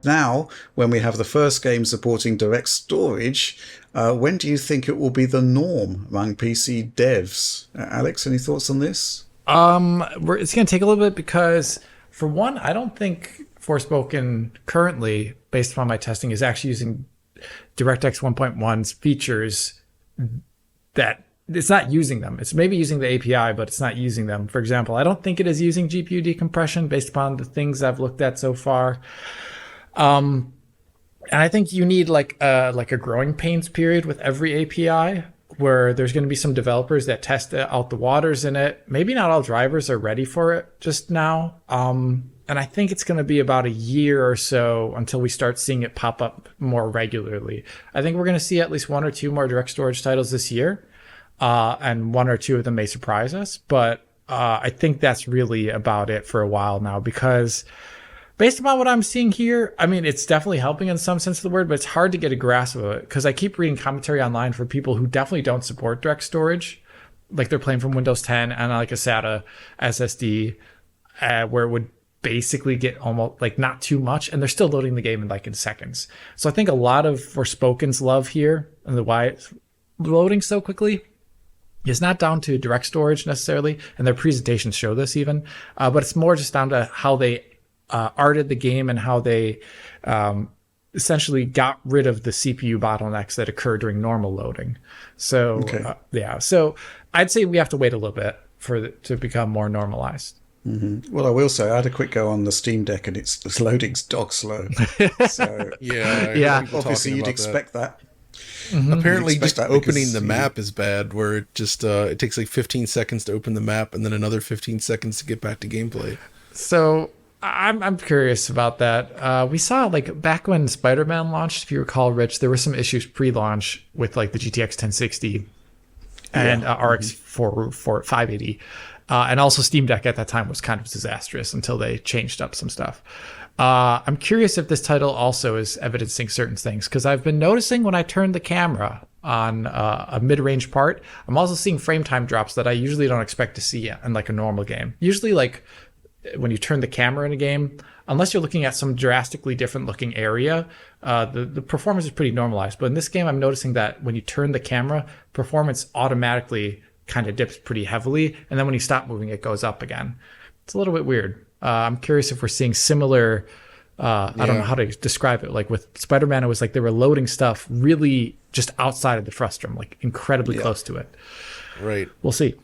now, when we have the first game supporting direct storage, when do you think it will be the norm among PC devs? Alex, any thoughts on this? It's going to take a little bit because, for one, I don't think Forspoken currently, based upon my testing, is actually using DirectX 1.1's features that it's not using them. It's maybe using the API, but it's not using them. For example, I don't think it is using GPU decompression based upon the things I've looked at so far. And I think you need like a growing pains period with every API where there's going to be some developers that test out the waters in it. Maybe not all drivers are ready for it just now. And I think it's going to be about a year or so until we start seeing it pop up more regularly. I think we're going to see at least one or two more direct storage titles this year. And one or two of them may surprise us. But I think that's really about it for a while now, because based upon what I'm seeing here, I mean, it's definitely helping in some sense of the word, but it's hard to get a grasp of it because I keep reading commentary online for people who definitely don't support direct storage. Like they're playing from Windows 10 and like a SATA SSD, where it would basically get almost like not too much, and they're still loading the game in seconds. So I think a lot of Forspoken's love here and the why it's loading so quickly is not down to direct storage necessarily, and their presentations show this even, but it's more just down to how they arted the game and how they essentially got rid of the CPU bottlenecks that occur during normal loading. So so I'd say we have to wait a little bit for it to become more normalized. Mm-hmm. Well, I will say I had a quick go on the Steam Deck and its loading's dog slow. So yeah. Obviously, you'd expect that. Mm-hmm. Apparently, just opening the map is bad. Where it just it takes like 15 seconds to open the map, and then another 15 seconds to get back to gameplay. So I'm curious about that. We saw like back when Spider-Man launched, if you recall, Rich, there were some issues pre-launch with like the GTX 1060 and RX 580. And also Steam Deck at that time was kind of disastrous until they changed up some stuff. I'm curious if this title also is evidencing certain things, because I've been noticing when I turn the camera on a mid-range part, I'm also seeing frame time drops that I usually don't expect to see in like a normal game. Usually like when you turn the camera in a game, unless you're looking at some drastically different looking area, the performance is pretty normalized. But in this game, I'm noticing that when you turn the camera, performance automatically kind of dips pretty heavily, and then when you stop moving, it goes up again. It's a little bit weird. I'm curious if we're seeing similar. I don't know how to describe it. Like with Spider-Man, it was like they were loading stuff really just outside of the frustrum, like incredibly close to it. Right. We'll see.